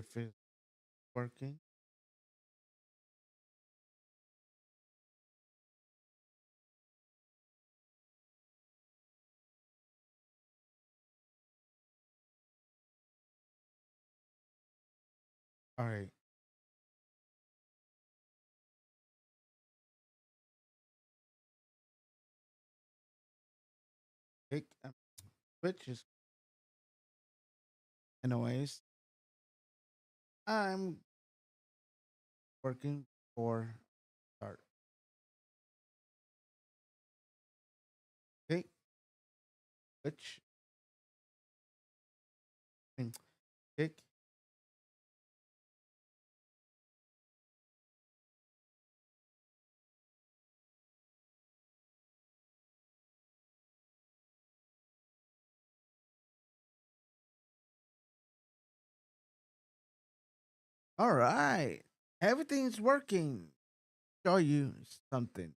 if it's working. All right. Take which is anyways. I'm working for start. Okay. Which take. All right. Everything's working. Show you something.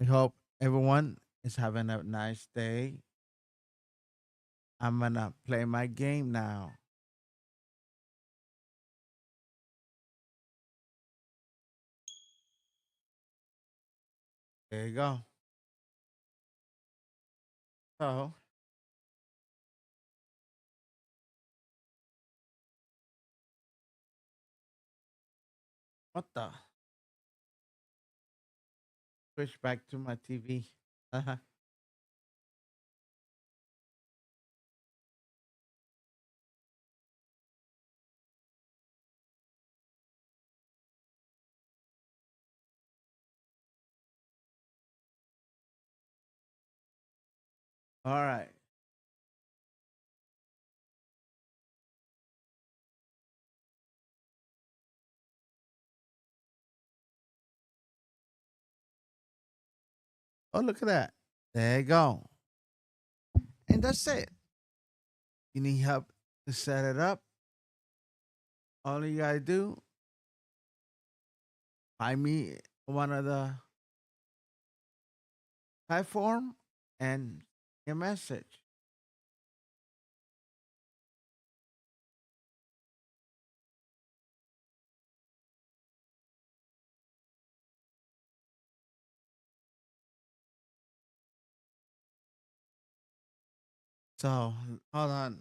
I hope everyone is having a nice day. I'm gonna play my game now. There you go. So, what the? Switch back to my TV. Uh-huh. All right. Oh, look at that. There you go. And that's it. You need help to set it up. All you gotta do, find me one of the platform and your message. So hold on.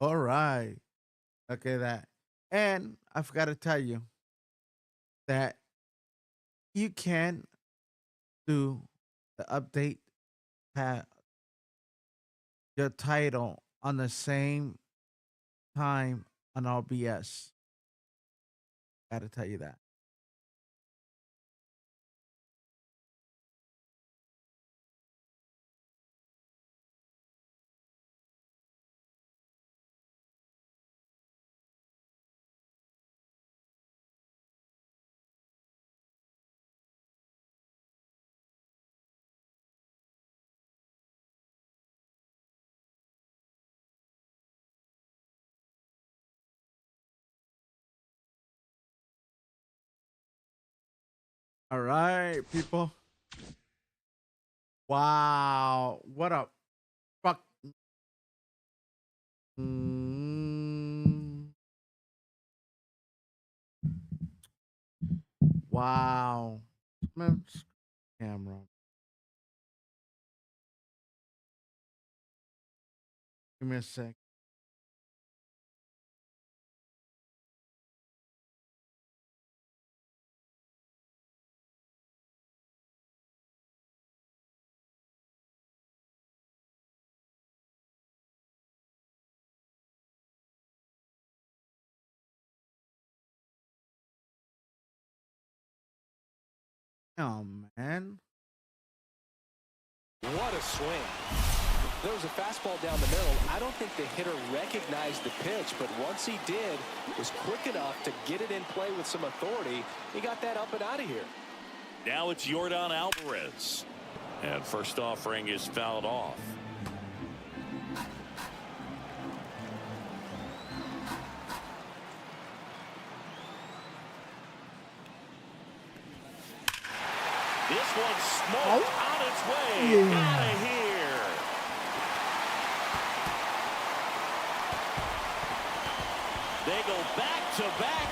All right. Look at that. And I forgot to tell you that you can do the update, have your title on the same time on OBS. Gotta tell you that. All right, people. Wow. What a fuck. Mm, wow. Man, camera. Give me a sec. Oh, man. What a swing. There was a fastball down the middle. I don't think the hitter recognized the pitch, but once he did, was quick enough to get it in play with some authority. He got that up and out of here. Now it's Yordan Alvarez. And first offering is fouled off. This one's smoked on its way. Out of here. They go back to back,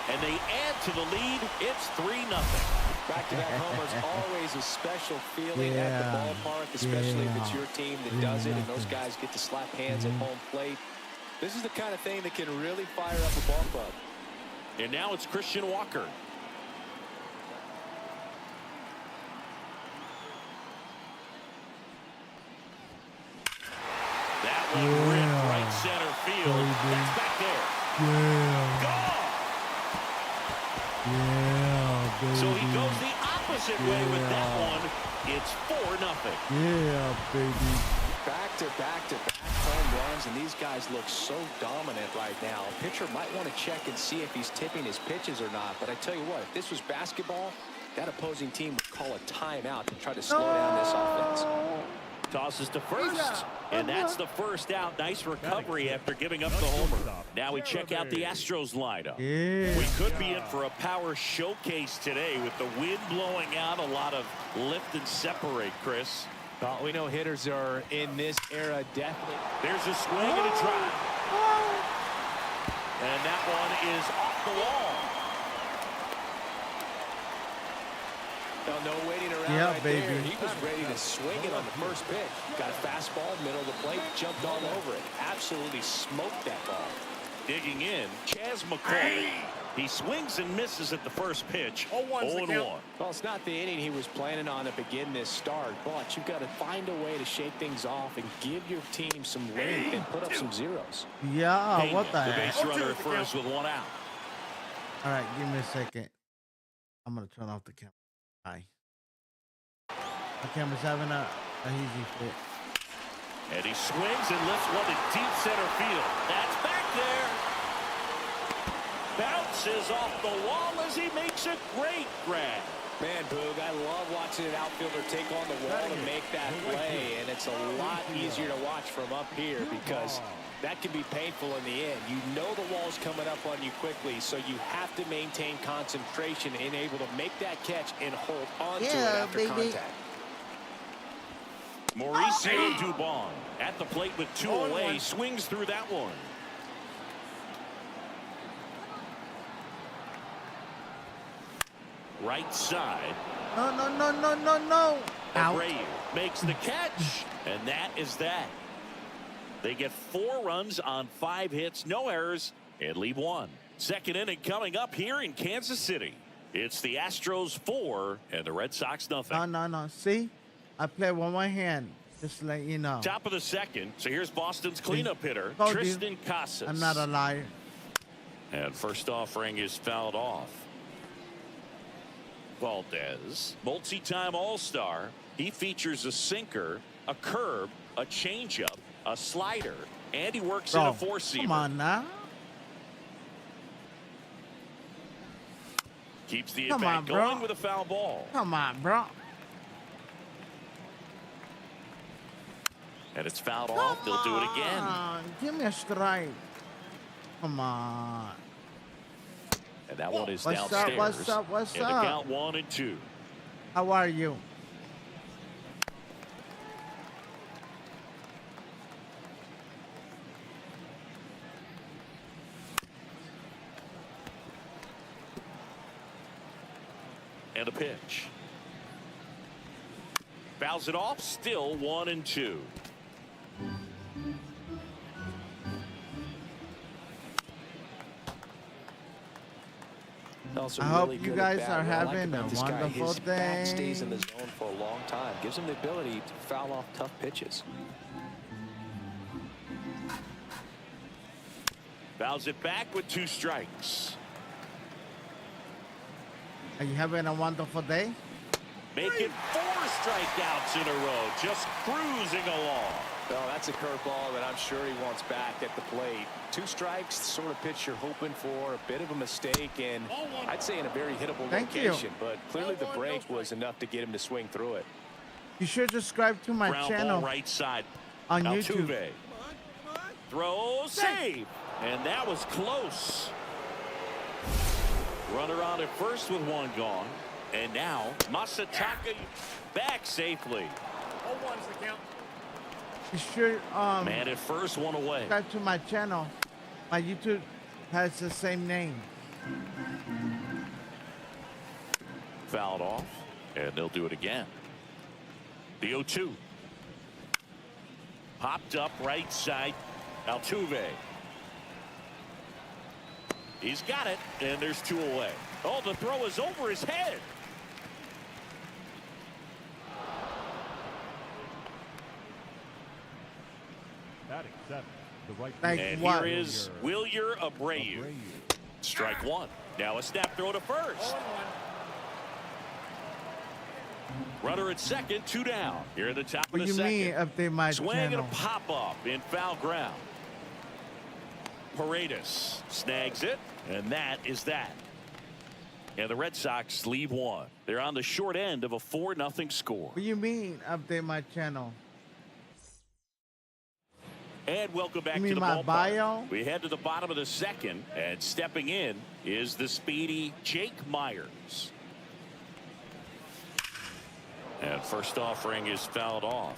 and they add to the lead. It's 3-0. Back-to-back homers, always a special feeling at the ballpark, especially if it's your team that does it, and those guys get to slap hands at home plate. This is the kind of thing that can really fire up a ball club. And now it's Christian Walker. That one ripped right center field. That's back there. Gone. So he goes the opposite way with that one. It's 4-0. Yeah, baby. Back back-to-back-to-back home runs, and these guys look so dominant right now. Pitcher might want to check and see if he's tipping his pitches or not. But I tell you what, if this was basketball, that opposing team would call a timeout to try to slow down this offense. Tosses to first, and that's the first out. Nice recovery after giving up the homer. Now we check out the Astros lineup. Yeah. We could be in for a power showcase today with the wind blowing out, a lot of lift and separate, Chris. Well, we know hitters are in this era definitely. There's a swing and a drive. And that one is off the wall. No waiting around right baby. there. He was ready to swing it on the first pitch. Got a fastball, middle of the plate, jumped all over it. Absolutely smoked that ball. Digging in, Chas McCauley. He swings and misses at the first pitch. 0-1. Well, it's not the inning he was planning on to begin this start, but you've got to find a way to shake things off and give your team some length and put up some zeros. Yeah, Pena, what the the heck? base runner at first with one out. All right, give me a second. I'm going to turn off the camera. Hi. The camera's having a easy fit. And he swings and lifts one to deep center field. That's back there. Bounces off the wall as he makes a great grab. Man, Boog, I love watching an outfielder take on the wall to make that play, and it's a lot easier to watch from up here because that can be painful in the end. You know the wall's coming up on you quickly, so you have to maintain concentration and able to make that catch and hold on to it after contact. Mauricio Dubon at the plate with 2 away, swings through that one. Right side. No. Abreu makes the catch, and that is that. They get 4 runs on 5 hits, no errors, and leave 1. Second inning coming up here in Kansas City. It's the Astros 4 and the Red Sox nothing. No. See? I play with one hand. Just to let you know. Top of the second. So here's Boston's cleanup hitter, Told you. Tristan Casas. I'm not a liar. And first offering is fouled off. Valdez, multi-time All-Star. He features a sinker, a curve, a changeup, a slider, and he works in a 4-seamer. Come on now. Keeps the Come at-bat on, bro. going with a foul ball. Come on, bro. And it's fouled off. They'll do it again. Give me a strike. Come on. And that one is What's downstairs. What's and up? the count 1-2. How are you? And a pitch. Fouls it off. Still 1-2. I hope you guys are having a wonderful His bat stays day. in the zone for a long time. Gives him the ability to foul off tough pitches. Fouls it back with 2 strikes. Are you having a wonderful day? Making 4 strikeouts in a row. Just cruising along. Well, that's a curveball that I'm sure he wants back at the plate. 2 strikes, the sort of pitch you're hoping for. A bit of a mistake, and I'd say in a very hittable location. But clearly the break was enough to get him to swing through it. You should subscribe to my Ground channel ball right side. on Altuve. YouTube. Throw, save. And that was close. Runner on at first with 1 gone. And now Masataka back safely. 0-1's the count. You should Man at first, 1 away. subscribe to my channel. My YouTube has the same name. Fouled off, and they'll do it again. The 0-2. Popped up right side. Altuve. He's got it, and there's 2 away. Oh, the throw is over his head. Batting 7, the right Like And what? here is Wilyer Abreu. Strike 1. Now a snap throw to first. Runner at second, 2 down. Here in the top What of do the you second. mean update my Swing and a channel? pop up in foul ground. Paredes snags it, and that is that. And the Red Sox leave one. They're on the short end of a 4-0 score. What do you mean update my channel? And welcome back You to mean the my ballpark. bio? We head to the bottom of the second, and stepping in is the speedy Jake Myers. And first offering is fouled off.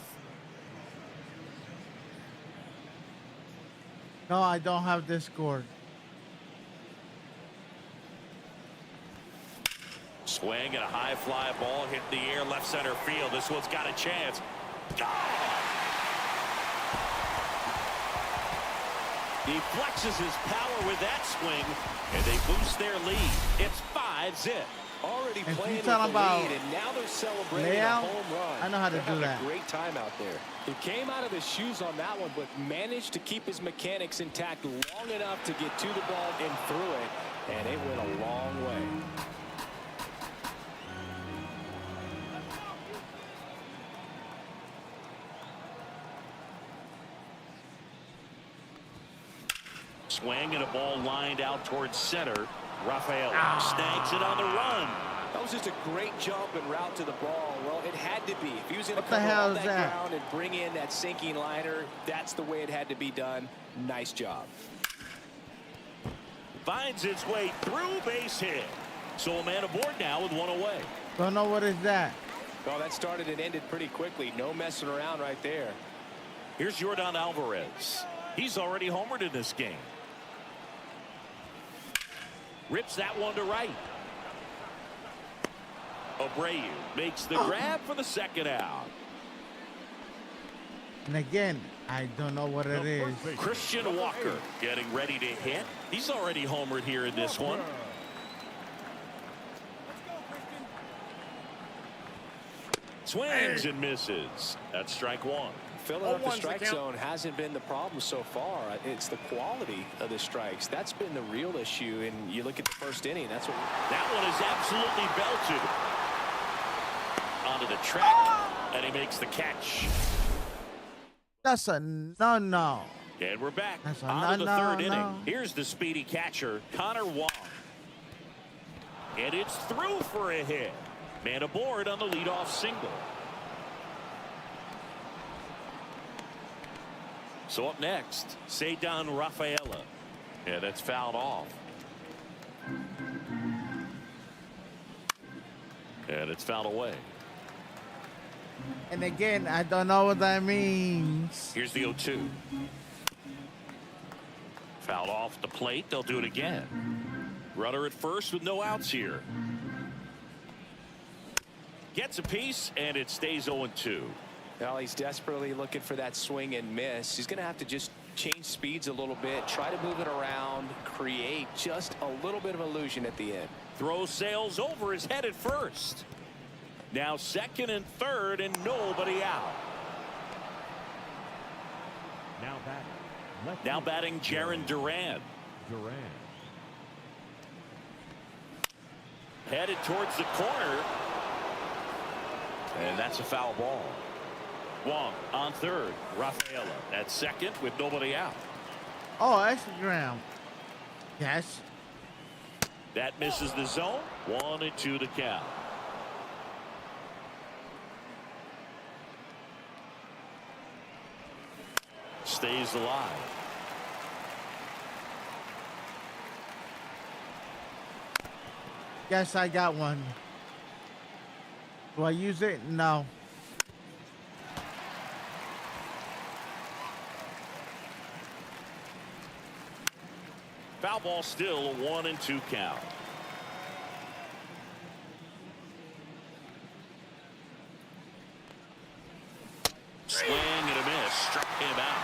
No, I don't have Discord. Swing and a high fly ball hit in the air, left center field. This one's got a chance. He flexes his power with that swing, and they boost their lead. It's 5-zip. Already If playing you with talking the about lead, and now they're celebrating layout, a home run. I know how to They're do having that. a great time out there. He came out of his shoes on that one, but managed to keep his mechanics intact long enough to get to the ball and through it, and it went a long way. Swing and a ball lined out towards center. Rafael snags it on the run. That was just a great jump and route to the ball. Well, it had to be. If he was going to What the cover hell all is that that? ground and bring in that sinking liner, that's the way it had to be done. Nice job. Finds its way through, base hit. So a man aboard now with one away. Don't know what is that. Well, that started and ended pretty quickly. No messing around right there. Here's Yordan Alvarez. He's already homered in this game. Rips that one to right. Abreu makes the grab for the second out. And again, I don't know what it is. Christian Walker getting ready to hit. He's already homered here in this one. Swings and misses. That's strike one. Filling up the strike zone hasn't been the problem so far. It's the quality of the strikes. That's been the real issue. And you look at the first inning, that's what. That one is absolutely belted. Onto the track, and he makes the catch. That's a no. And we're back That's a on to the third no. inning. Here's the speedy catcher, Connor Wong. And it's through for a hit. Man aboard on the leadoff single. So up next, Ceddanne Rafaela. Yeah, that's fouled off. And it's fouled away. And again, I don't know what that means. Here's the 0-2. Fouled off the plate. They'll do it again. Runner at first with no outs here. Gets a piece, and it stays 0-2. Well, he's desperately looking for that swing and miss. He's going to have to just change speeds a little bit, try to move it around, create just a little bit of illusion at the end. Throw sails over his head at first. Now second and third, and nobody out. Now batting Jarren Duran. Headed towards the corner. And that's a foul ball. Wong on third. Rafaela at second with nobody out. Oh, Instagram. Yes. That misses the zone. 1-2 to count. Stays alive. Yes, I got one. Do I use it? No. Foul ball still a 1-2 count. Swing and a miss. Struck him out.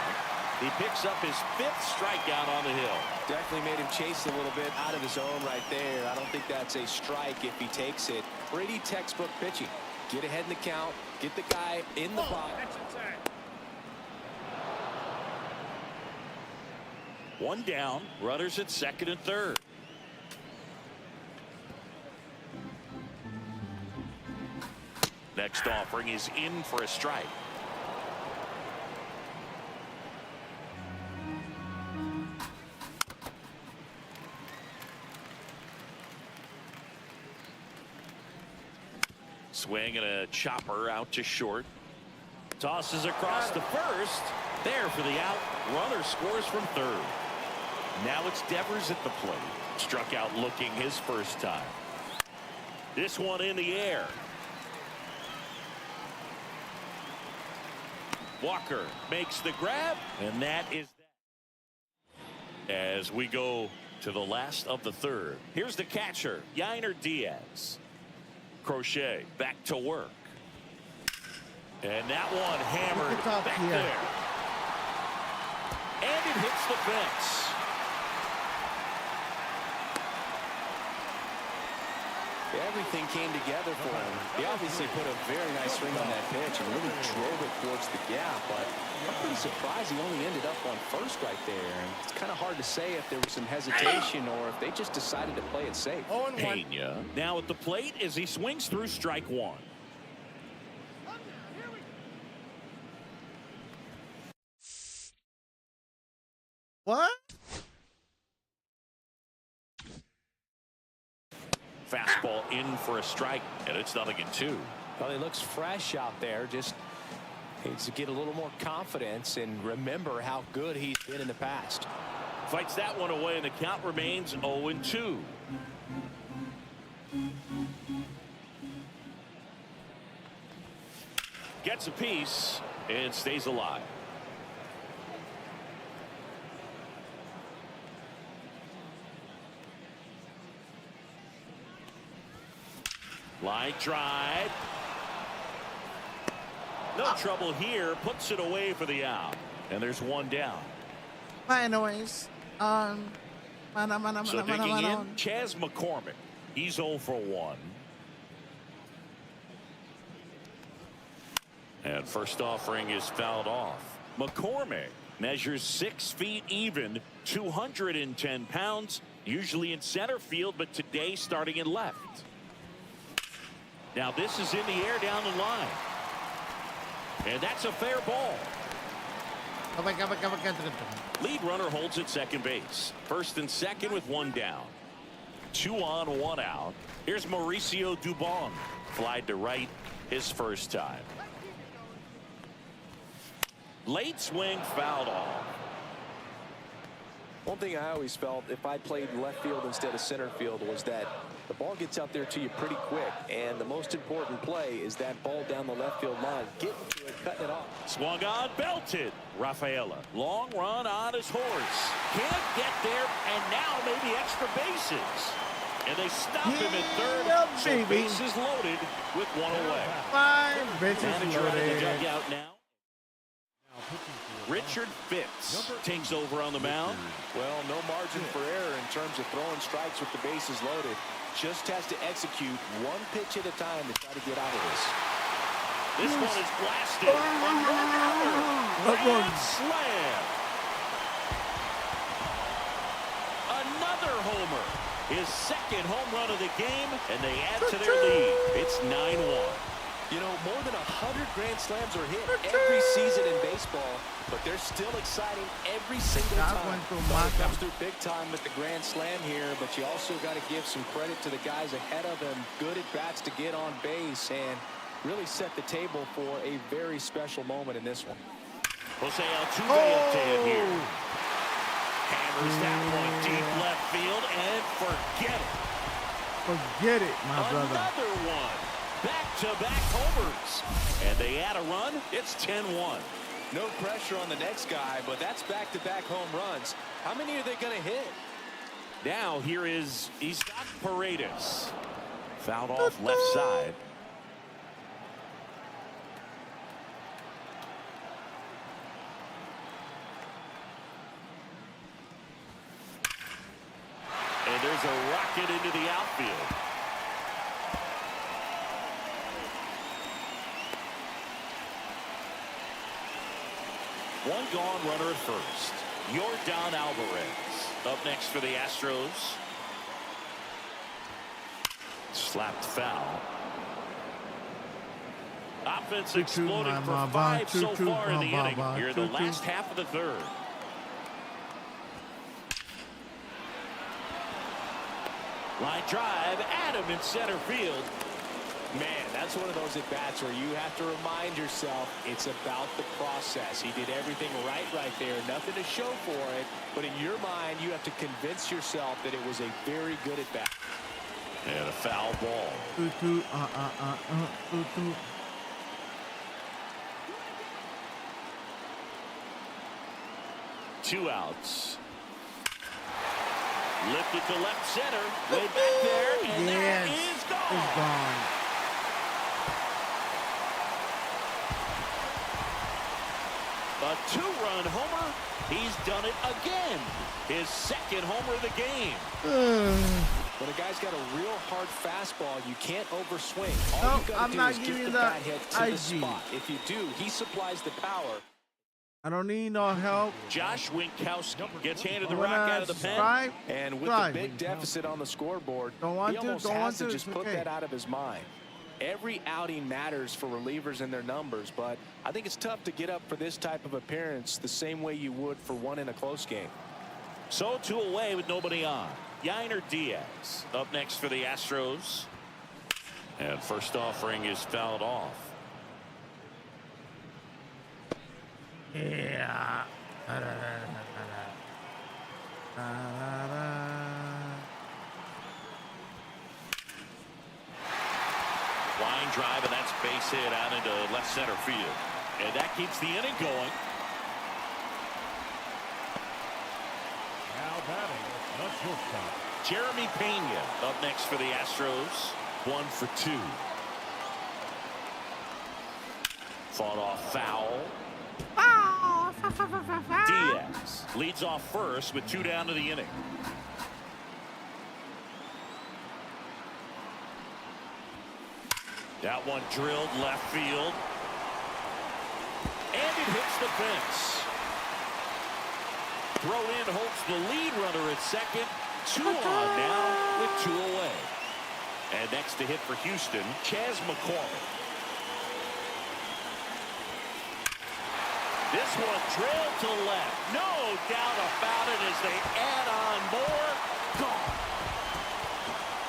He picks up his 5th strikeout on the hill. Definitely made him chase a little bit out of his zone right there. I don't think that's a strike if he takes it. Pretty textbook pitching. Get ahead in the count. Get the guy in the box. One down. Runners at second and third. Next offering is in for a strike. Swing and a chopper out to short. Tosses across the first. There for the out. Runner scores from third. Now it's Devers at the plate. Struck out looking his first time. This one in the air. Walker makes the grab, and that is that. As we go to the last of the third. Here's the catcher, Yainer Diaz. Crochet back to work. And that one hammered back there. And it hits the fence. Everything came together for him. He obviously put a very nice swing on that pitch and really drove it towards the gap, but I'm pretty surprised he only ended up on first right there. And it's kind of hard to say if there was some hesitation or if they just decided to play it safe. Pena now at the plate as he swings through strike one. What? Fastball in for a strike, and it's 0-2. Well, he looks fresh out there. Just needs to get a little more confidence and remember how good he's been in the past. Fights that one away, and the count remains 0-2. Gets a piece and stays alive. Line drive. No trouble here. Puts it away for the out. And there's one down. Anyways, So digging in, Chas McCormick. He's 0 for 1. And first offering is fouled off. McCormick measures 6 feet even, 210 pounds, usually in center field, but today starting in left. Now this is in the air down the line. And that's a fair ball. Lead runner holds at second base. First and second with one down. 2 on, 1 out. Here's Mauricio Dubon. Flied to right his first time. Late swing fouled off. One thing I always felt if I played left field instead of center field was that the ball gets out there to you pretty quick, and the most important play is that ball down the left field line, getting to it, cutting it off. Swung on, belted. Rafaela, long run on his horse. Can't get there, and now maybe extra bases. And they stop him at third. So bases loaded with 1 away. 5 bases Manager out of the loaded. dugout now. Richard Fitz takes over on the mound. Well, no margin for error in terms of throwing strikes with the bases loaded. Just has to execute one pitch at a time to try to get out of this. This one is blasted. Grand slam. Another homer. His second home run of the game, and they add to their lead. It's 9-1. You know, more than 100 grand slams are hit every season in baseball, but they're still exciting every single time. Ball comes through big time with the grand slam here, but you also got to give some credit to the guys ahead of him. Good at bats to get on base and really set the table for a very special moment in this one. Jose Altuve up to hit here. Hammers that one deep left field and forget it. Forget it, my brother. Another one. Back-to-back homers. And they add a run. It's 10-1. No pressure on the next guy, but that's back-to-back home runs. How many are they going to hit? Now here is Isaac Paredes. Fouled off left side. And there's a rocket into the outfield. One gone, runner at first. Yordan Alvarez up next for the Astros. Slapped foul. Offense exploding for 5 so far in the inning. Here in the last half of the third. Line drive, Adam in center field. Man, that's one of those at-bats where you have to remind yourself it's about the process. He did everything right there. Nothing to show for it. But in your mind, you have to convince yourself that it was a very good at-bat. And a foul ball. 2 outs. Lifted to left center. Way back there. And that is gone. It's gone. A 2-run homer. He's done it again. His second homer of the game. When a guy's got a real hard fastball, you can't overswing. All No, you got to do is get the bat head to the spot. If you do, he supplies the power. I don't need no help. Josh Winkowski gets handed the rock out of the pen. And with the big deficit on the scoreboard, he almost has to just put that out of his mind. Every outing matters for relievers and their numbers, but I think it's tough to get up for this type of appearance the same way you would for one in a close game. So 2 away with nobody on. Yainer Diaz up next for the Astros. And first offering is fouled off. Yeah. Line drive, and that's base hit out into left center field. And that keeps the inning going. Now batting, the shortstop. Jeremy Pena up next for the Astros. 1 for 2. Fought off foul. Diaz leads off first with 2 down to the inning. That one drilled left field. And it hits the fence. Throw in holds the lead runner at second. 2 on now with 2 away. And next to hit for Houston, Chas McCormick. This one drilled to left. No doubt about it as they add on more. Gone.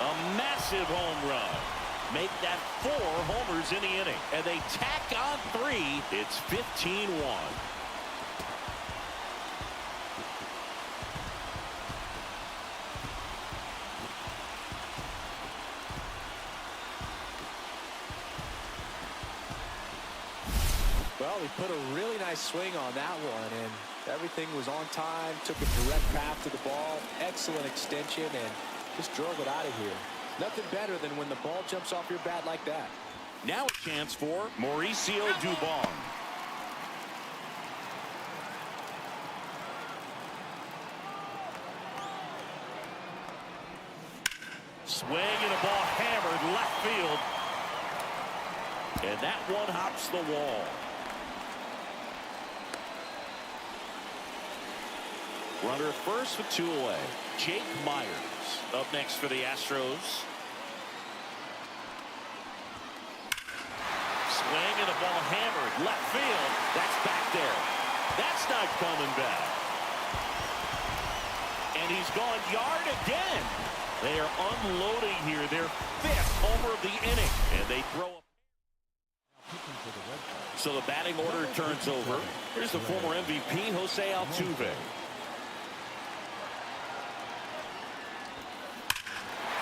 A massive home run. Make that 4 homers in the inning. And they tack on 3. It's 15-1. Well, he put a really nice swing on that one, and everything was on time, took a direct path to the ball, excellent extension, and just drove it out of here. Nothing better than when the ball jumps off your bat like that. Now a chance for Mauricio Dubon. Swing and a ball hammered left field. And that one hops the wall. Runner at first with 2 away. Jake Myers up next for the Astros. Swing and the ball hammered left field. That's back there. That's not coming back. And he's gone yard again. They are unloading here. Their 5th homer of the inning. And they throw up. So the batting order turns over. Here's the former MVP, Jose Altuve.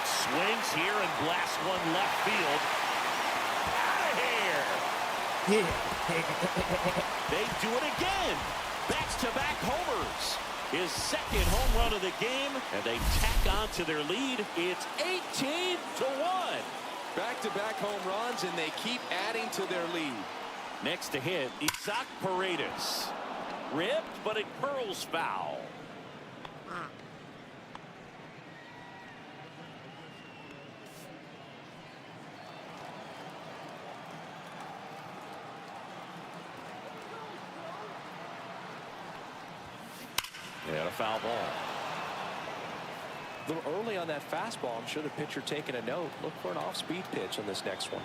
Swings here and blasts one left field. Out of here. They do it again. Back-to-back homers. His 2nd home run of the game, and they tack on to their lead. It's 18-1. Back-to-back home runs, and they keep adding to their lead. Next to hit, Isaac Paredes. Ripped, but it curls foul. And a foul ball. A little early on that fastball. I'm sure the pitcher taking a note. Look for an off-speed pitch on this next one.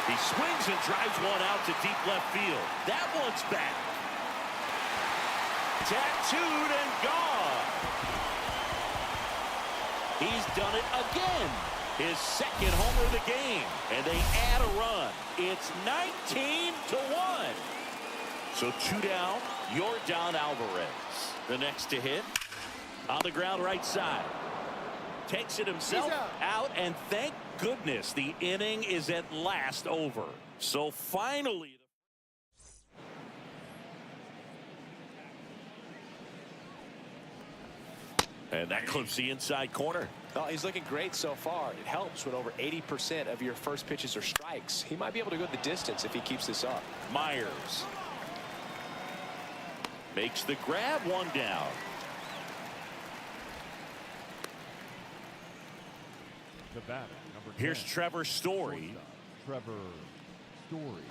He swings and drives one out to deep left field. That one's back. Tattooed and gone. He's done it again. His second homer of the game. And they add a run. It's 19-1. So 2 down, Yordan Alvarez. The next to hit. On the ground right side. Takes it himself out, and thank goodness the inning is at last over. So finally. And that clips the inside corner. Well, he's looking great so far. It helps when over 80% of your first pitches are strikes. He might be able to go the distance if he keeps this up. Myers makes the grab, 1 down. The batter, number 10. Here's Trevor Story. Trevor Story.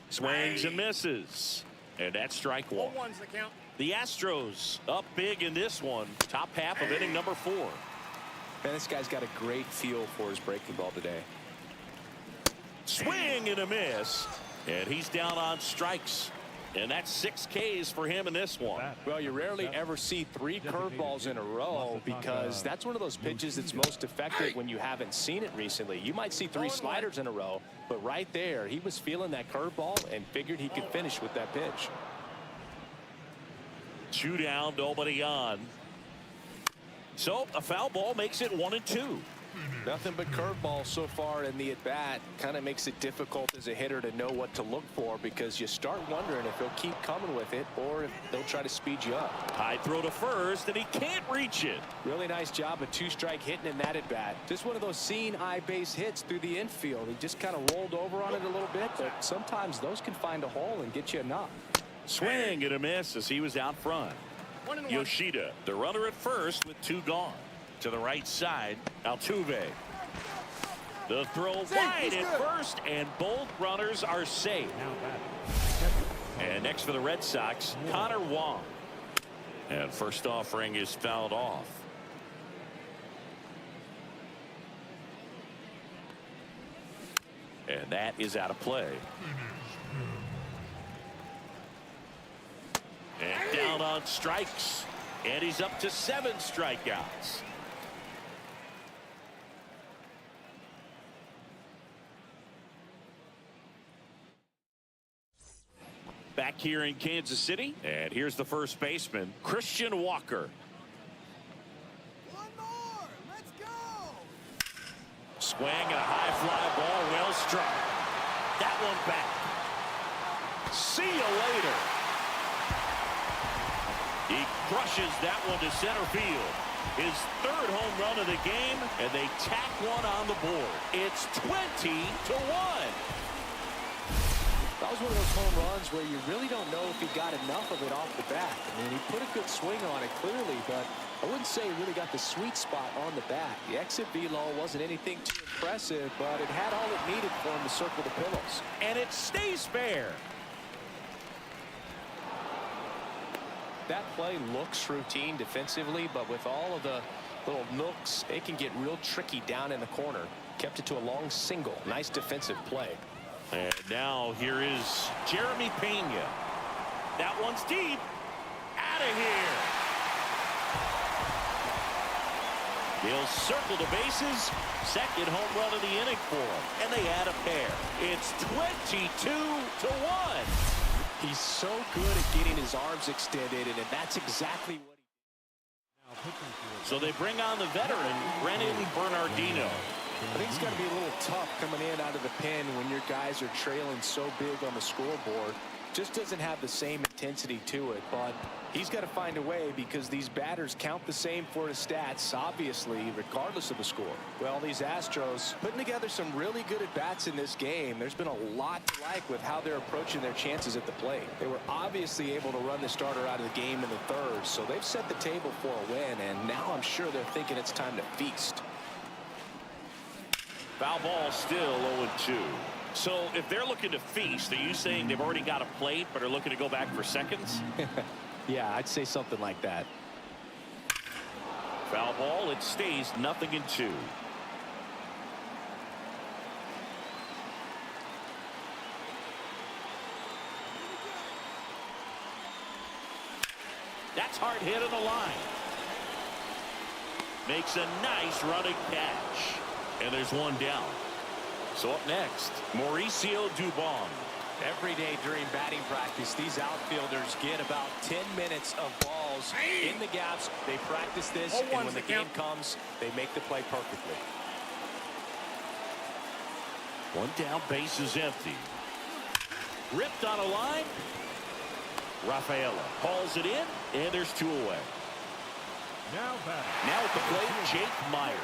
Swings and misses. And that's strike 1. 0-1's the count. The Astros up big in this one. Top half of inning number 4. Man, this guy's got a great feel for his breaking ball today. Swing and a miss. And he's down on strikes. And that's 6 Ks for him in this one. Well, you rarely ever see 3 curveballs in a row because that's one of those pitches that's most effective when you haven't seen it recently. You might see 3 sliders in a row, but right there, he was feeling that curveball and figured he could finish with that pitch. 2 down, nobody on. So a foul ball makes it 1-2. Nothing but curveballs so far in the at-bat. Kind of makes it difficult as a hitter to know what to look for because you start wondering if he'll keep coming with it or if they'll try to speed you up. High throw to first, and he can't reach it. Really nice job of 2-strike hitting in that at-bat. Just one of those seeing eye base hits through the infield. He just kind of rolled over on it a little bit, but sometimes those can find a hole and get you a knock. Swing and a miss as he was out front. 1-1. Yoshida, the runner at first with 2 gone. To the right side, Altuve. The throw wide at first, and both runners are safe. And next for the Red Sox, Connor Wong. And first offering is fouled off. And that is out of play. And down on strikes. And he's up to 7 strikeouts. Back here in Kansas City, and here's the first baseman, Christian Walker. One more. Let's go. Swing and a high fly ball, well struck. That one back. See you later. He crushes that one to center field. His 3rd home run of the game, and they tack one on the board. It's 20-1. That was one of those home runs where you really don't know if he got enough of it off the bat. I mean, he put a good swing on it clearly, but I wouldn't say he really got the sweet spot on the bat. The exit velo wasn't anything too impressive, but it had all it needed for him to circle the pillows. And it stays fair. That play looks routine defensively, but with all of the little nooks, it can get real tricky down in the corner. Kept it to a long single. Nice defensive play. And now here is Jeremy Pena. That one's deep. Out of here. He'll circle the bases. 2nd home run of the inning for him. And they add a pair. It's 22-1. He's so good at getting his arms extended, and that's exactly what he did. So they bring on the veteran, Brennan Bernardino. I think it's got to be a little tough coming in out of the pen when your guys are trailing so big on the scoreboard. Just doesn't have the same intensity to it, but he's got to find a way because these batters count the same for his stats, obviously, regardless of the score. Well, these Astros putting together some really good at-bats in this game. There's been a lot to like with how they're approaching their chances at the plate. They were obviously able to run the starter out of the game in the 3rd, so they've set the table for a win, and now I'm sure they're thinking it's time to feast. Foul ball still 0-2. So if they're looking to feast, are you saying they've already got a plate but are looking to go back for seconds? Yeah, I'd say something like that. Foul ball, it stays 0-2. That's hard hit on the line. Makes a nice running catch. And there's one down. So up next, Mauricio Dubon. Every day during batting practice, these outfielders get about 10 minutes of balls in the gaps. They practice this, and when the game comes, they make the play perfectly. One down, base is empty. Ripped on a line. Rafaela hauls it in, and there's 2 away. Now batting. Now at the plate, Jake Myers.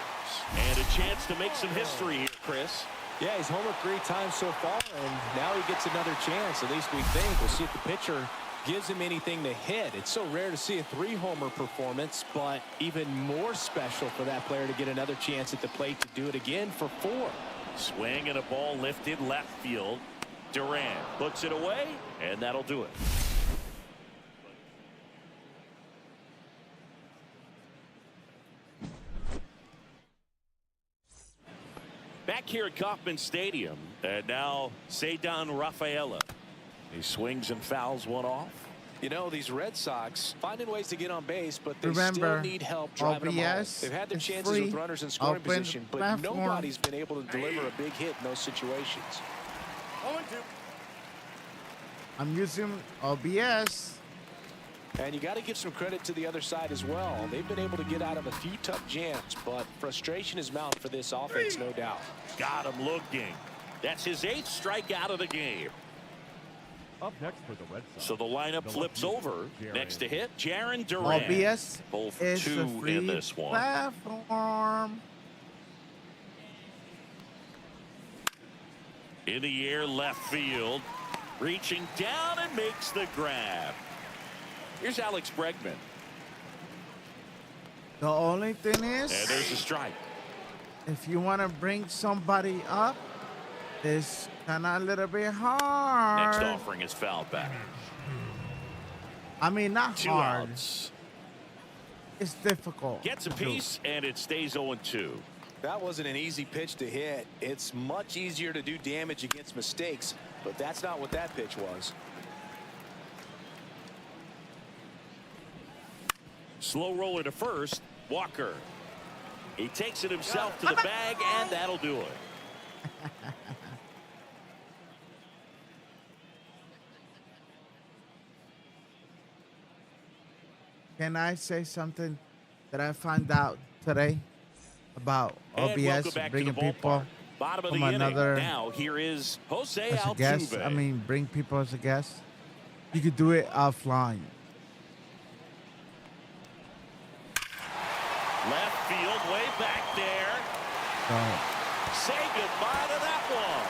And a chance to make some history here, Chris. Yeah, he's homered 3 times so far, and now he gets another chance. At least we think. We'll see if the pitcher gives him anything to hit. It's so rare to see a 3-homer performance, but even more special for that player to get another chance at the plate to do it again for 4. Swing and a ball lifted left field. Duran puts it away, and that'll do it. Back here at Kauffman Stadium, and now Ceddanne Rafaela. He swings and fouls one off. You know, these Red Sox finding ways to get on base, but they Remember, still need help driving them home. They've had their chances with runners in scoring position, but platform. nobody's been able to deliver a big hit in those situations. I'm using OBS. And you got to give some credit to the other side as well. They've been able to get out of a few tough jams, but frustration is mounting for this offense, no doubt. Got him looking. That's his 8th strikeout of the game. Up next for the Red Sox. So the lineup flips over. Jarren. Next to hit, Jarren Duran. OBS Both for is a 2 free in this one. platform. In the air, left field. Reaching down and makes the grab. Here's Alex Bregman. The only thing is, And there's a strike. if you want to bring somebody up, it's kind of a little bit hard. Next offering is fouled back. I mean, not 2 hard. outs. It's difficult. Gets a to do. piece, and it stays 0-2. That wasn't an easy pitch to hit. It's much easier to do damage against mistakes, but that's not what that pitch was. Slow roller to first. Walker. He takes it himself to the bag, and that'll do it. Can I say something that I found out today about And welcome OBS back bringing to the people ballpark. Bottom of from the inning. another Now here is Jose as a guest? Altuve. I mean, bring people as a guest. You could do it offline. Left field, way back there. So, Say goodbye to that one.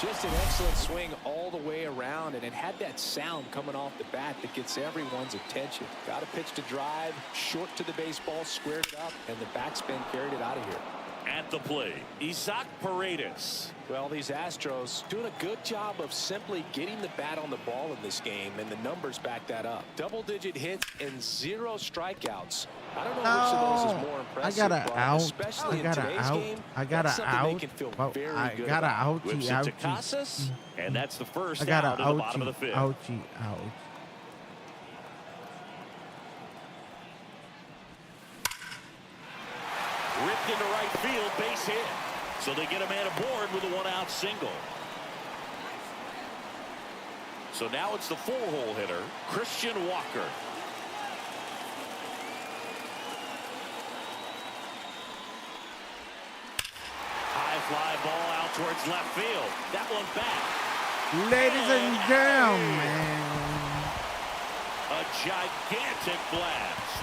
Just an excellent swing all the way around, and it had that sound coming off the bat that gets everyone's attention. Got a pitch to drive, short to the baseball, squared it up, and the backspin carried it out of here. At the plate, Isaac Paredes. Well, these Astros doing a good job of simply getting the bat on the ball in this game, and the numbers back that up. Double-digit hits and 0 strikeouts. I don't know which of those is more impressive. I got but an out. especially I got in an today's out. game, I got that's an something out. they can feel Well, very I good got an about. ouchie, Whips it to ouchie. Casas, and that's the first I got out an in the bottom of the ouchie, fifth. ouchie, ouch. Ripped into right field, base hit. So they get a man aboard with a 1-out single. So now it's the 4-hole hitter, Christian Walker. High fly ball out towards left field. That one back. Ladies and gentlemen, A gigantic blast.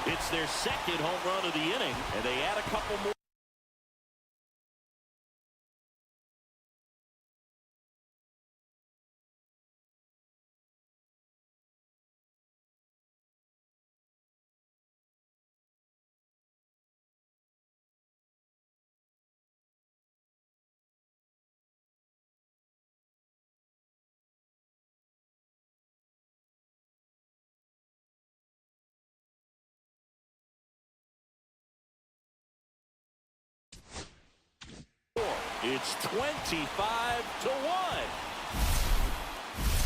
It's their 2nd home run of the inning, and they add a couple more. It's 25-1.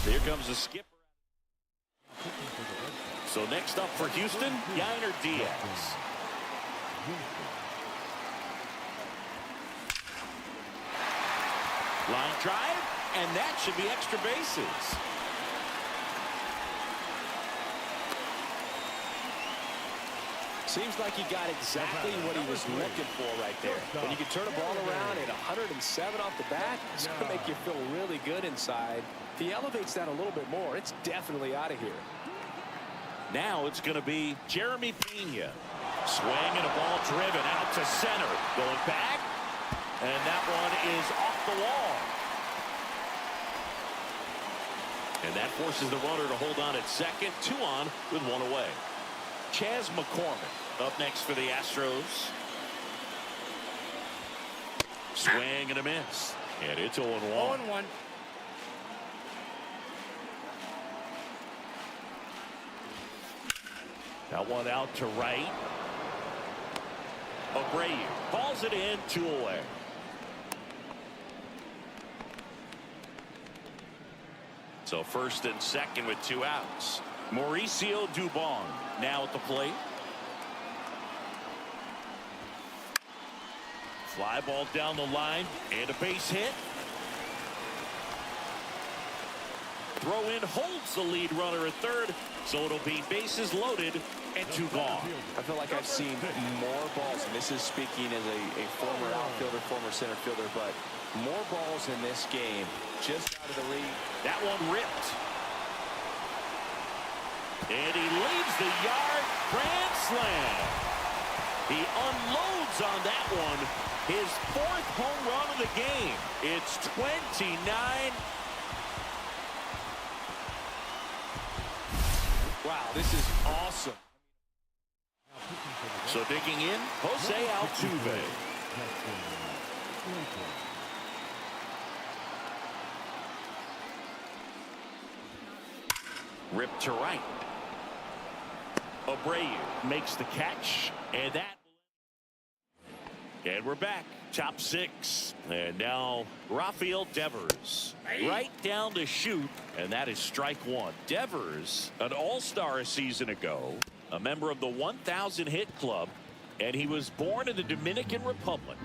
Here comes the skipper. So next up for Houston, Yainer Diaz. Line drive, and that should be extra bases. Seems like he got exactly what he was looking for right there. When you can turn a ball around at 107 off the bat, it's going to make you feel really good inside. If he elevates that a little bit more, it's definitely out of here. Now it's going to be Jeremy Pena. Swing and a ball driven out to center. Going back, and that one is off the wall. And that forces the runner to hold on at second. 2 on with 1 away. Chas McCormick up next for the Astros. Swing and a miss. And it's 0-1. 0-1. That one out to right. Abreu calls it in, 2 away. So first and second with 2 outs. Mauricio Dubon now at the plate. Fly ball down the line and a base hit. Throw in holds the lead runner at third, so it'll be bases loaded and 2 gone. I feel like I've seen more balls, and this is speaking as a former outfielder, former center fielder, but more balls in this game just out of the league. That one ripped. And he leaves the yard. Grand slam. He unloads on that one. His 4th home run of the game. It's 29. Wow, this is awesome. So digging in, Jose Altuve. Ripped to right. Abreu makes the catch, and that. And we're back. Top 6. And now Rafael Devers. Right down to shoot, and that is strike 1. Devers, an all-star a season ago, a member of the 1,000 hit club, and he was born in the Dominican Republic.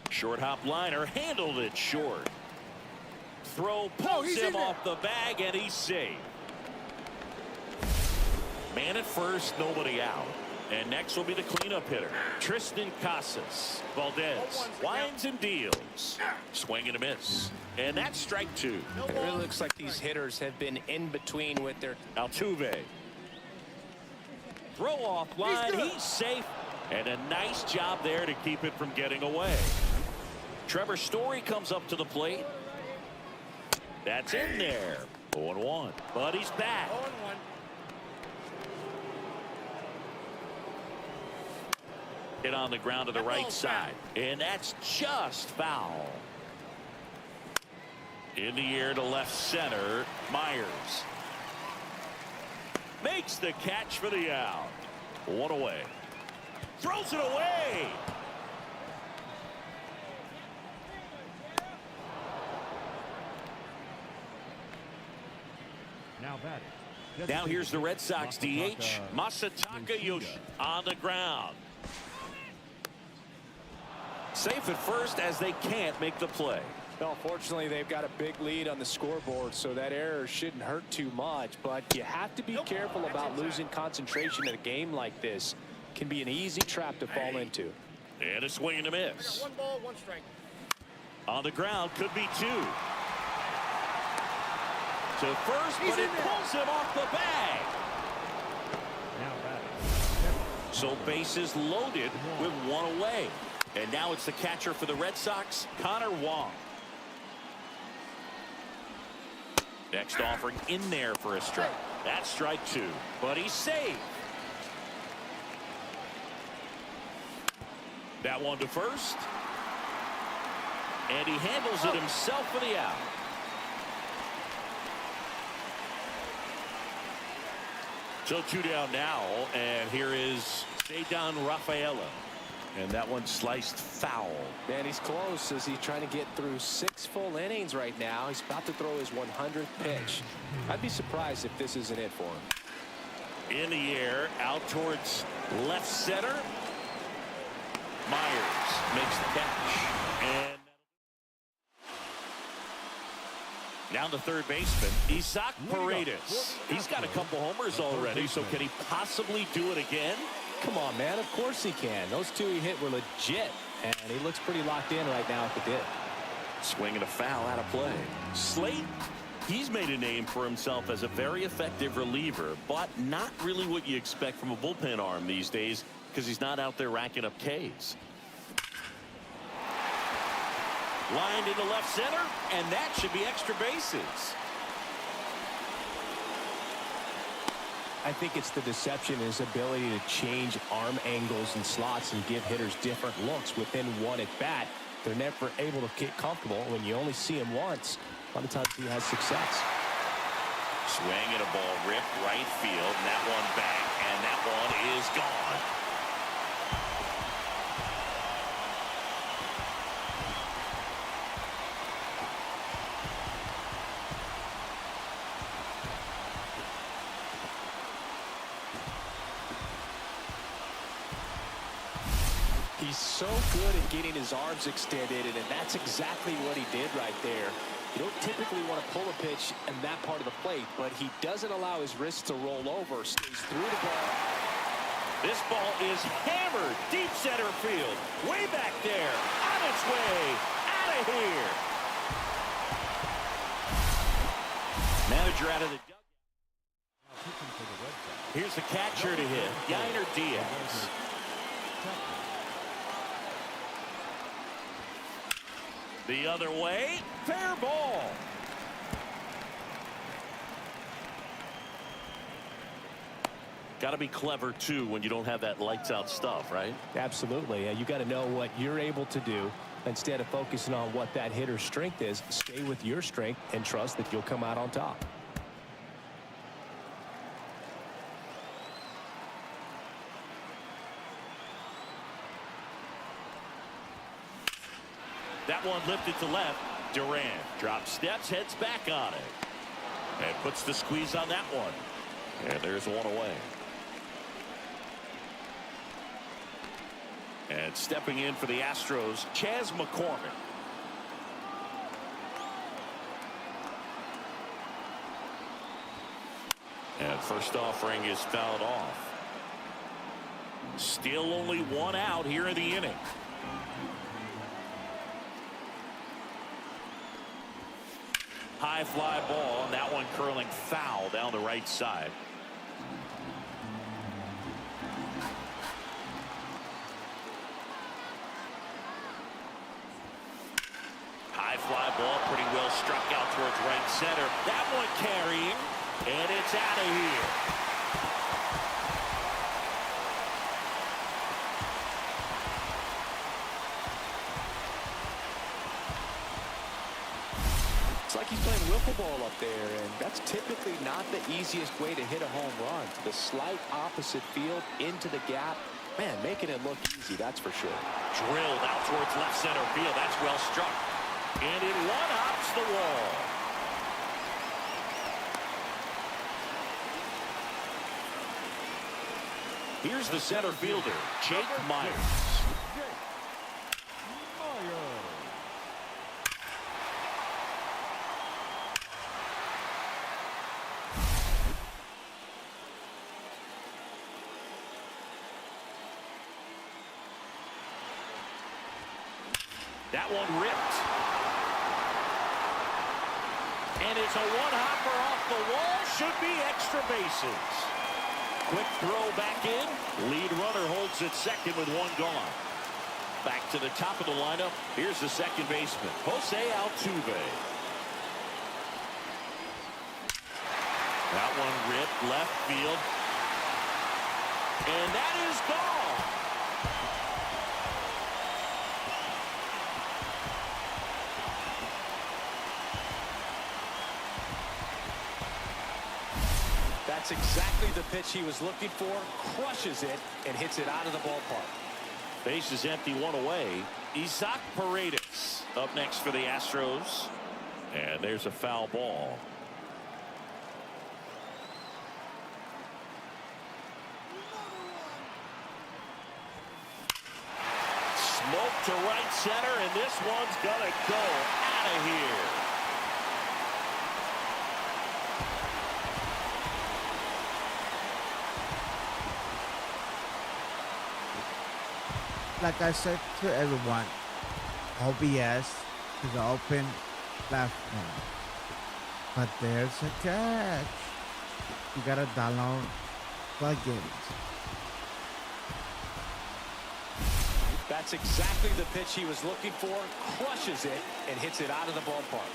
Short hop liner, handled it short. Throw pulls him off the bag, and he's safe. Man at first, nobody out. And next will be the cleanup hitter, Tristan Casas. Valdez winds and deals. Swing and a miss. And that's strike 2. It really looks like these hitters have been in between with their. Altuve. Throw off line, he's safe. And a nice job there to keep it from getting away. Trevor Story comes up to the plate. That's in there. 0-1. But he's back. 0-1. Hit on the ground to the right side. And that's just foul. In the air to left center. Myers. Makes the catch for the out. 1 away. Throws it away. Now here's the Red Sox DH, Masataka Yoshi on the ground. Safe at first as they can't make the play. Well, fortunately, they've got a big lead on the scoreboard, so that error shouldn't hurt too much. But you have to be careful about losing concentration in a game like this. Can be an easy trap to fall into. And a swing and a miss. 1 ball, 1 strike. On the ground, could be 2. To first, but it pulls him off the bag. So bases loaded with 1 away. And now it's the catcher for the Red Sox, Connor Wong. Next offering in there for a strike. That's strike 2, but he's safe. That one to first. And he handles it himself for the out. So 2 down now, and here is Ceddanne Rafaela. And that one sliced foul. Man, he's close as he's trying to get through 6 full innings right now. He's about to throw his 100th pitch. I'd be surprised if this isn't it for him. In the air, out towards left center. Myers makes the catch. And down to third baseman, Isaac Paredes. He's got a couple homers already, so can he possibly do it again? Come on, man. Of course he can. Those 2 he hit were legit, and he looks pretty locked in right now at the dip. Swinging a foul out of play. Slate, he's made a name for himself as a very effective reliever, but not really what you expect from a bullpen arm these days because he's not out there racking up Ks. Lined into left center, and that should be extra bases. I think it's the deception, his ability to change arm angles and slots and give hitters different looks within one at bat. They're never able to get comfortable. When you only see him once, a lot of times he has success. Swing and a ball ripped right field, and that one back, and that one is gone. He's so good at getting his arms extended, and that's exactly what he did right there. You don't typically want to pull a pitch in that part of the plate, but he doesn't allow his wrists to roll over, stays through the ball. This ball is hammered deep center field, way back there, on its way, out of here. Manager out of the dugout. Here's the catcher to hit, Yainer Diaz. The other way, fair ball. Got to be clever, too, when you don't have that lights-out stuff, right? Absolutely. You got to know what you're able to do. Instead of focusing on what that hitter's strength is, stay with your strength and trust that you'll come out on top. That one lifted to left. Duran drops steps, heads back on it. And puts the squeeze on that one. And there's one away. And stepping in for the Astros, Chas McCormick. And first offering is fouled off. Still only one out here in the inning. High fly ball, and that one curling foul down the right side. High fly ball, pretty well struck out towards right center. That one carrying, and it's out of here. It's like he's playing wiffle ball up there, and that's typically not the easiest way to hit a home run. To the slight opposite field, into the gap. Man, making it look easy, that's for sure. Drilled out towards left center field. That's well struck. And it one-hops the wall. Here's the center fielder, Jake Myers. That one ripped. And it's a one-hopper off the wall. Should be extra bases. Quick throw back in. Lead runner holds at second with one gone. Back to the top of the lineup. Here's the second baseman, Jose Altuve. That one ripped left field. And that is gone. That's exactly the pitch he was looking for, crushes it, and hits it out of the ballpark. Base is empty, one away. Isaac Paredes up next for the Astros. And there's a foul ball. Smoke to right center, and this one's gonna go out of here. Like I said to everyone, OBS is open platform. But there's a catch. You gotta download plugins. That's exactly the pitch he was looking for. Crushes it and hits it out of the ballpark.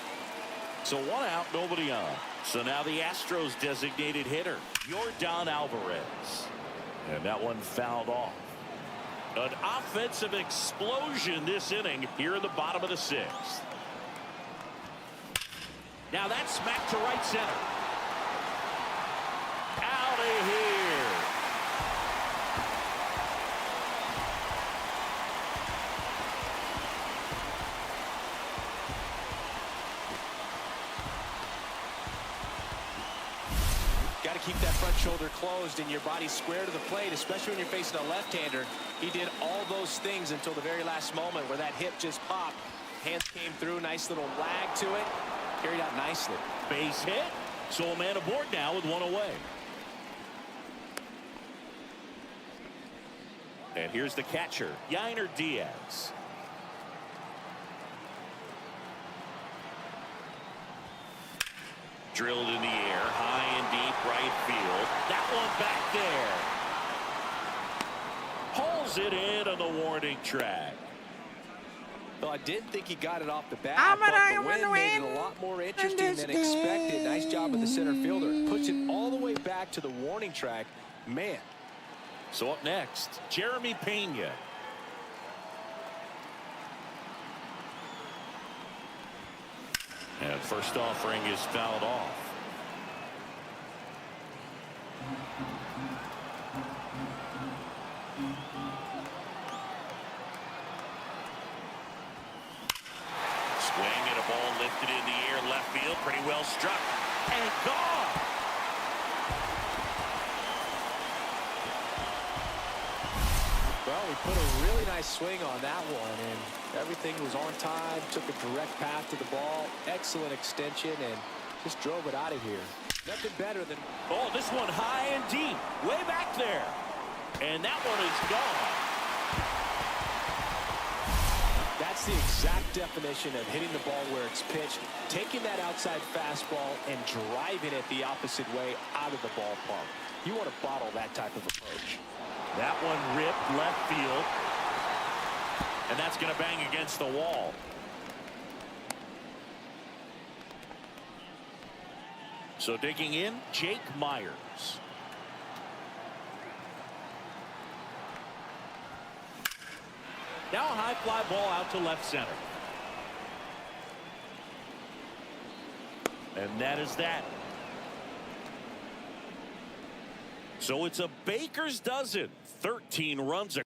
So one out, nobody on. So now the Astros designated hitter, Yordan Alvarez. And that one fouled off. An offensive explosion this inning here in the bottom of the sixth. Now that's smacked to right center. Out of here. Got to keep that front shoulder closed and your body square to the plate, especially when you're facing a left-hander. He did all those things until the very last moment where that hip just popped. Hands came through, nice little lag to it. Carried out nicely. Base hit. So a man aboard now with one away. And here's the catcher, Yainer Diaz. Drilled in the air, high and deep right field. That one back there. Pulls it in on the warning track. Well, I didn't think he got it off the bat, but the wind made it a lot more interesting than expected. Nice job of the center fielder. Puts it all the way back to the warning track. Man. So up next, Jeremy Pena. And first offering is fouled off. Swing and a ball lifted in the air, left field, pretty well struck and gone. Well, we put a really nice swing on that one, and everything was on time, took a direct path to the ball, excellent extension, and just drove it out of here. Nothing better than... Oh, this one high and deep, way back there. And that one is gone. That's the exact definition of hitting the ball where it's pitched, taking that outside fastball and driving it the opposite way out of the ballpark. You want to bottle that type of approach. That one ripped left field. And that's going to bang against the wall. So digging in, Jake Myers. Now a high fly ball out to left center. And that is that. So it's a baker's dozen. 13 runs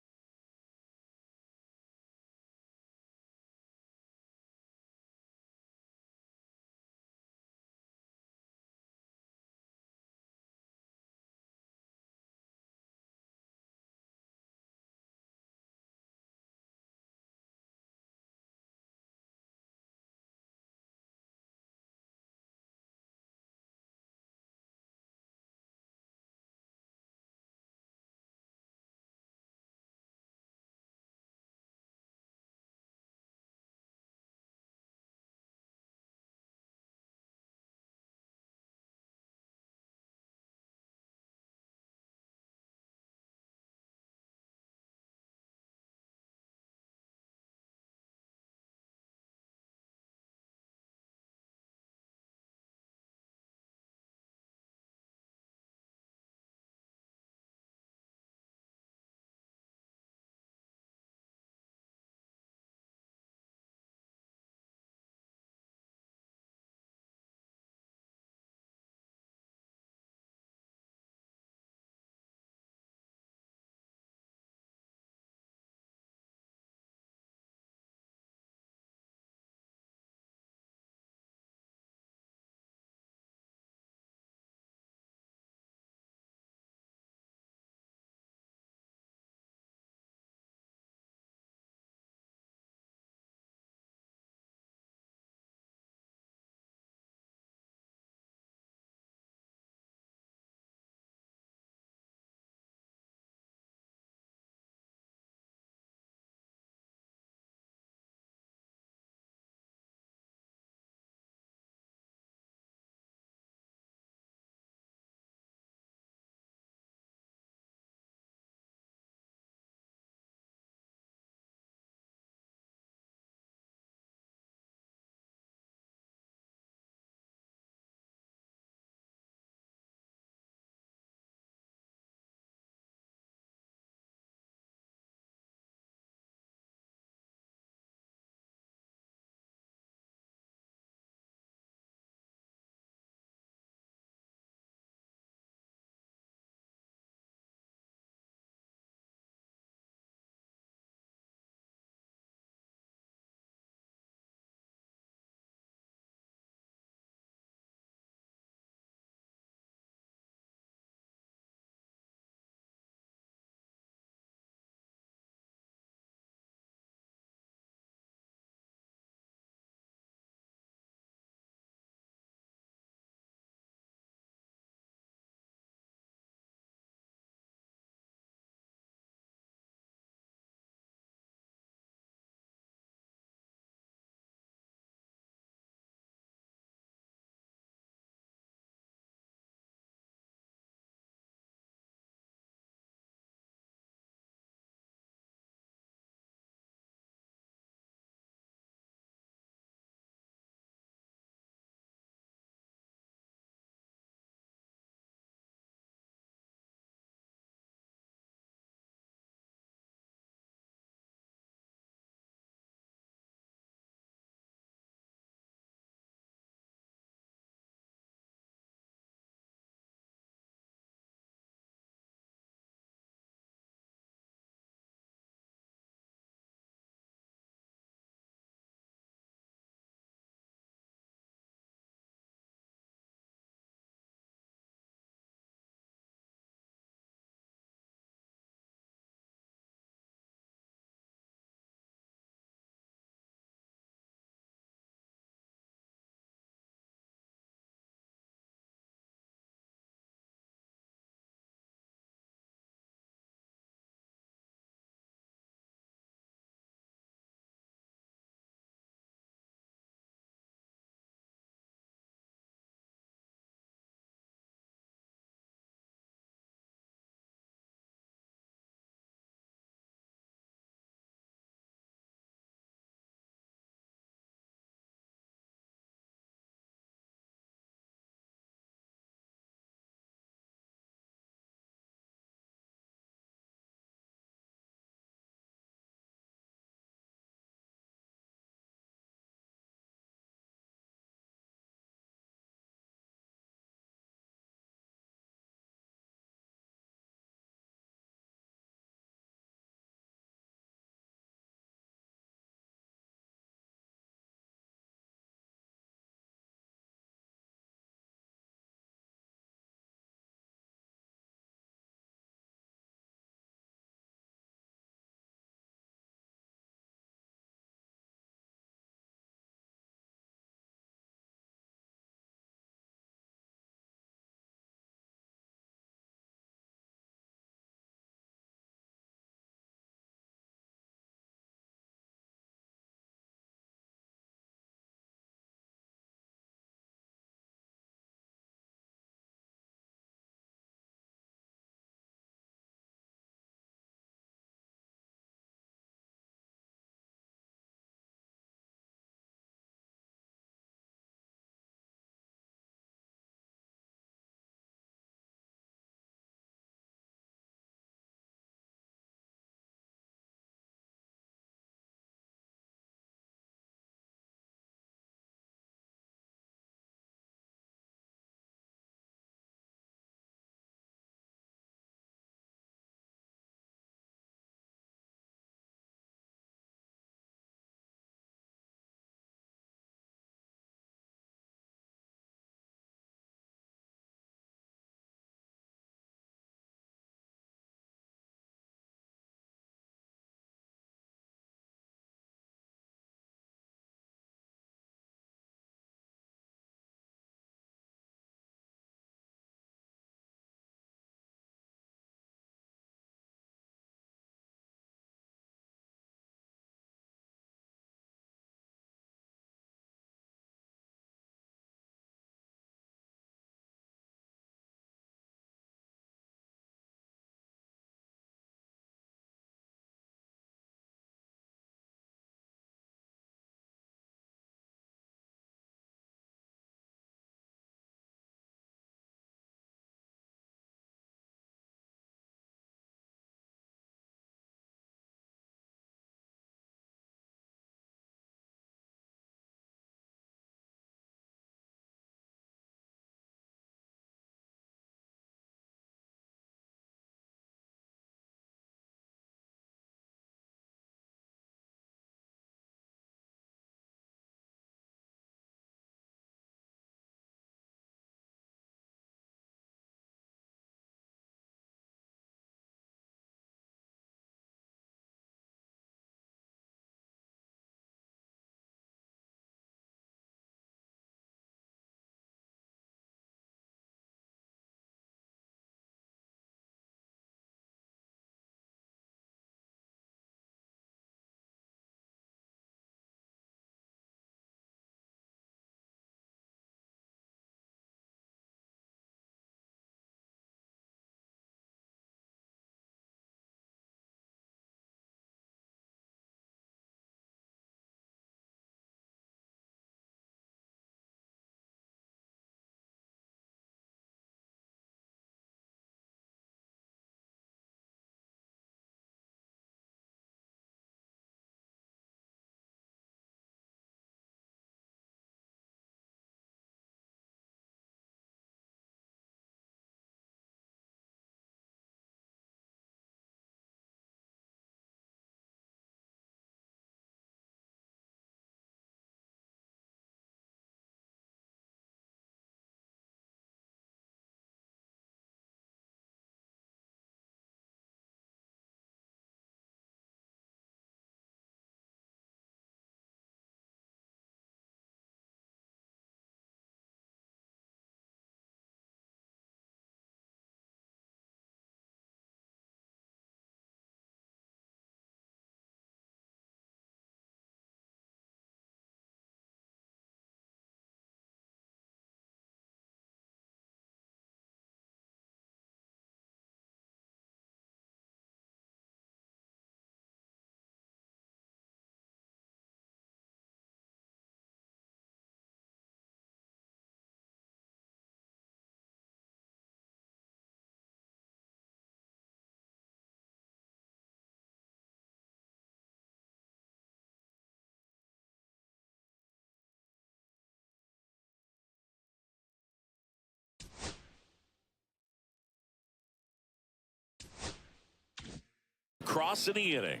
across in the inning.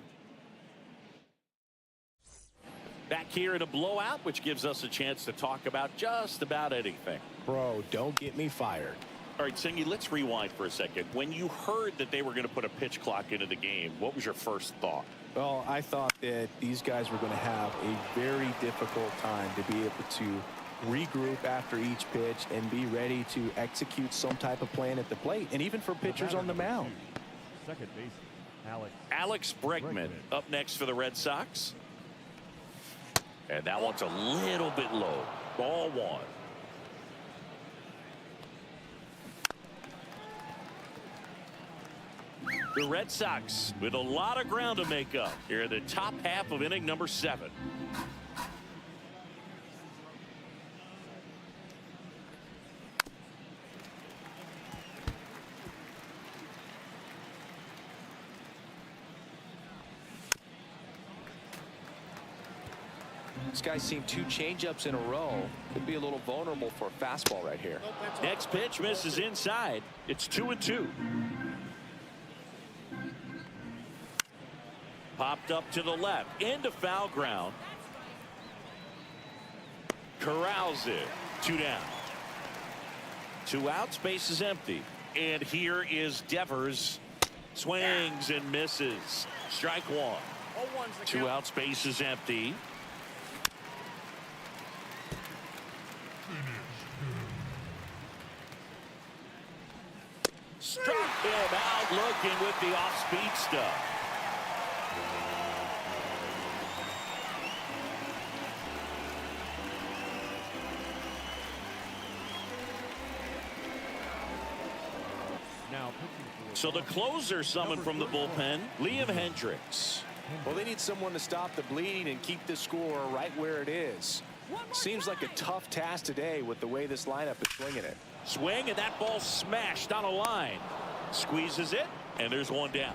Back here in a blowout, which gives us a chance to talk about just about anything. Bro, don't get me fired. All right, Singy, let's rewind for a second. When you heard that they were going to put a pitch clock into the game, what was your first thought? Well, I thought that these guys were going to have a very difficult time to be able to regroup after each pitch and be ready to execute some type of plan at the plate, and even for pitchers on the mound. Second baseman, Alex Bregman up next for the Red Sox. And that one's a little bit low. Ball one. The Red Sox with a lot of ground to make up here in the top half of inning number 7. This guy's seen 2 changeups in a row. Could be a little vulnerable for a fastball right here. Next pitch misses inside. It's 2-2. Popped up to the left into foul ground. Corrals it. 2 down. 2 outs. Base is empty. And here is Devers. Swings and misses. Strike 1. 2 outs. Base is empty. Struck him out looking with the off-speed stuff. now pitching for So the closer summoned from the bullpen, Liam Hendricks. Well, they need someone to stop the bleeding and keep the score right where it is. Seems like a tough task today with the way this lineup is swinging it. Swing, and that ball smashed on a line. Squeezes it, and there's 1 down.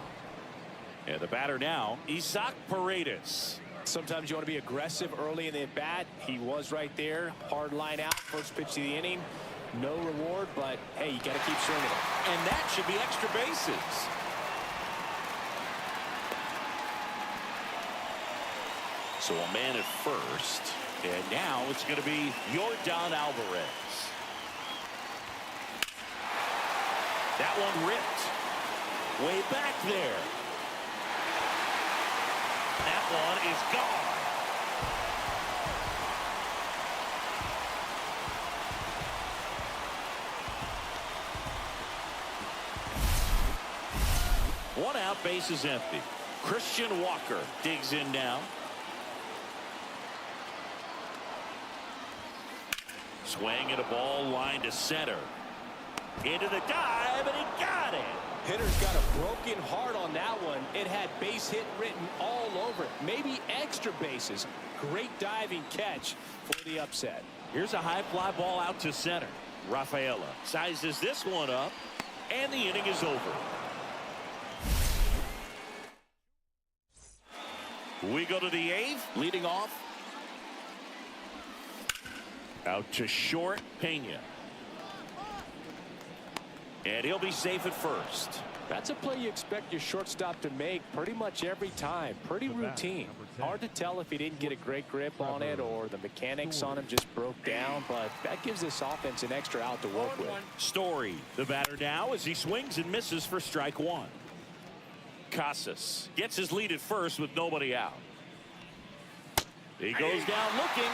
And the batter now, Isaac Paredes. Sometimes you want to be aggressive early in the at-bat. He was right there. Hard line out. First pitch of the inning. No reward, but, hey, you got to keep swinging it. And that should be extra bases. So a man at first. And now it's going to be Yordan Alvarez. That one ripped. Way back there. That one is gone. One out, base is empty. Christian Walker digs in now. Swing and a ball line to center. Into the dive, and he got it. Hitter's got a broken heart on that one. It had base hit written all over it. Maybe extra bases. Great diving catch for the upset. Here's a high fly ball out to center. Rafaela sizes this one up, and the inning is over. We go to the 8th, leading off. Out to short, Pena. And he'll be safe at first. That's a play you expect your shortstop to make pretty much every time. Pretty routine. Hard to tell if he didn't get a great grip on it or the mechanics on him just broke down, but that gives this offense an extra out to work with. Story, the batter now, as he swings and misses for strike 1. Casas gets his lead at first with nobody out. He goes down looking.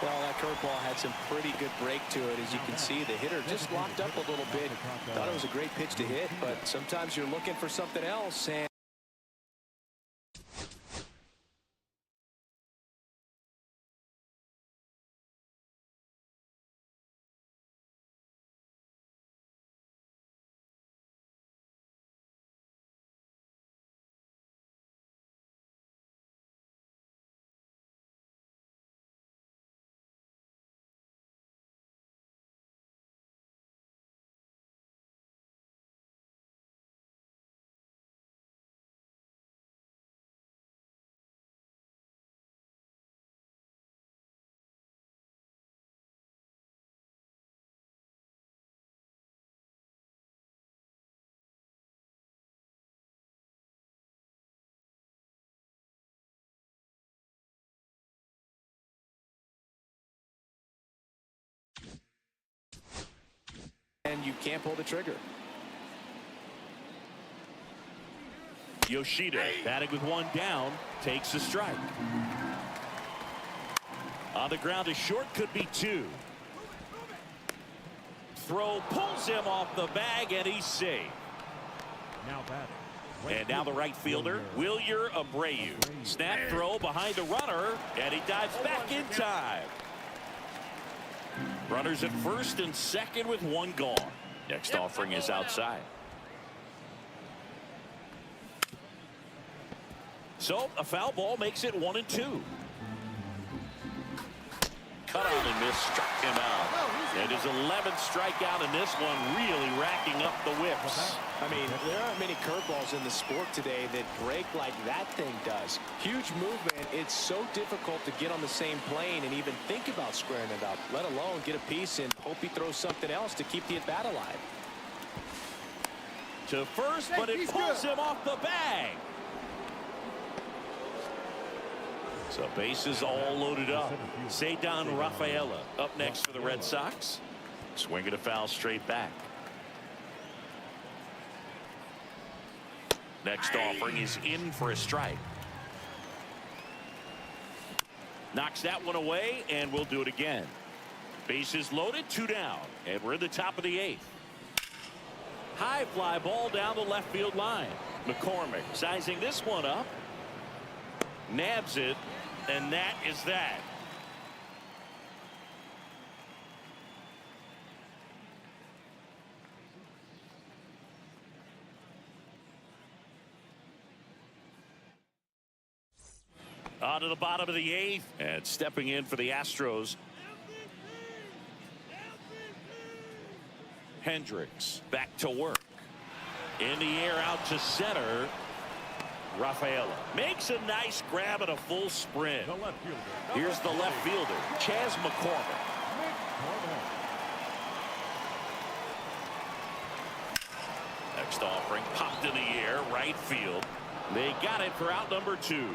Well, that curveball had some pretty good break to it. As you can see, the hitter just locked up a little bit. Thought it was a great pitch to hit, but sometimes you're looking for something else, and and you can't pull the trigger. Yoshida batting with one down, takes a strike. On the ground, a short, could be two. Throw pulls him off the bag, and he's safe. Now batting. And now the right fielder, Wilyer Abreu. Snap throw behind the runner, and he dives back in time. Runners at first and second with one gone. Next offering is outside. So a foul ball makes it 1-2. Cut on and miss, struck him out. And his 11th strikeout in this one, really racking up the whips. I mean, there aren't many curveballs in the sport today that break like that thing does. Huge movement. It's so difficult to get on the same plane and even think about squaring it up, let alone get a piece and hope he throws something else to keep the at-bat alive. To first, but it pulls him off the bag. So bases all loaded up. Ceddanne Rafaela up next for the Red Sox. Swinging a foul straight back. Next offering is in for a strike. Knocks that one away, and we'll do it again. Bases loaded, 2 down, and we're in the top of the 8th. High fly ball down the left field line. McCormick sizing this one up. Nabs it, and that is that. On to the bottom of the 8th, and stepping in for the Astros, Hendricks back to work. In the air out to center. Rafaela makes a nice grab at a full sprint. The left fielder. Here's the left fielder, Chas McCormick. Next offering popped in the air, right field. They got it for out number 2.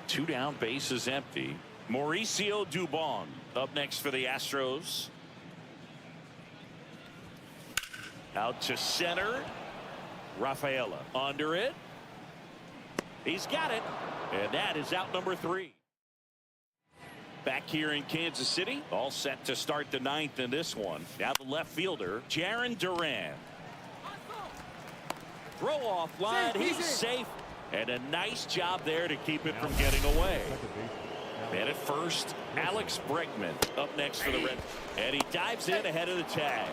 2 down, bases empty. Mauricio Dubon up next for the Astros. Out to center. Rafaela under it. He's got it. And that is out number 3. Back here in Kansas City, all set to start the 9th in this one. Now the left fielder, Jarren Duran. Throw off line. He's safe. And a nice job there to keep it from getting away. And at first, Alex Bregman up next for the Red. And he dives in ahead of the tag.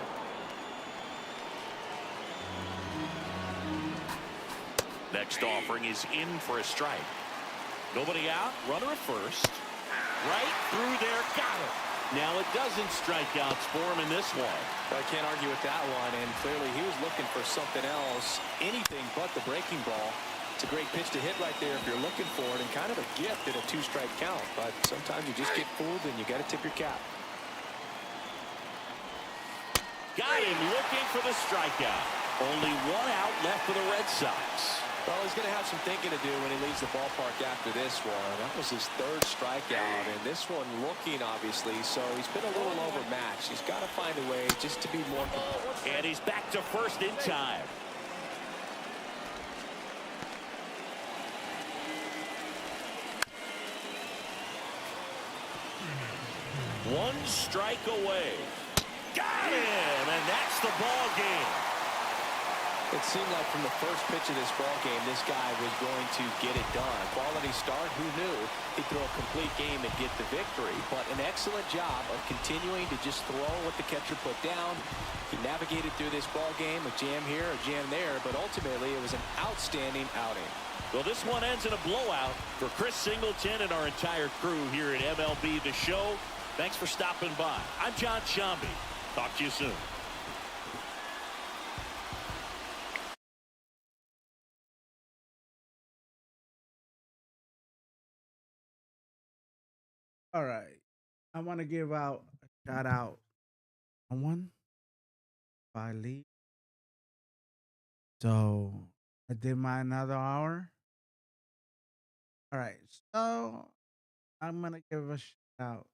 Next offering is in for a strike. Nobody out. Runner at first. Right through there. Got it. Now it doesn't strike outs for him in this one. But I can't argue with that one. And clearly he was looking for something else. Anything but the breaking ball. It's a great pitch to hit right there if you're looking for it, and kind of a gift at a 2-strike count. But sometimes you just get fooled and you got to tip your cap. Got him looking for the strikeout. Only 1 out left for the Red Sox. Well, he's going to have some thinking to do when he leaves the ballpark after this one. That was his 3rd strikeout, and this one looking, obviously, so he's been a little overmatched. He's got to find a way just to be more. And he's back to first in time. One strike away. Got him, and that's the ball game. It seemed like from the first pitch of this ball game, this guy was going to get it done. Quality start, who knew? He'd throw a complete game and get the victory. But an excellent job of continuing to just throw what the catcher put down. He navigated through this ball game, a jam here, a jam there, but ultimately it was an outstanding outing. Well, this one ends in a blowout. For Chris Singleton and our entire crew here at MLB The Show, thanks for stopping by. I'm John Sciambi. Talk to you soon. All right. I want to give out a shout out. Someone by Lee. So I did my another hour. All right. So I'm going to give a shout out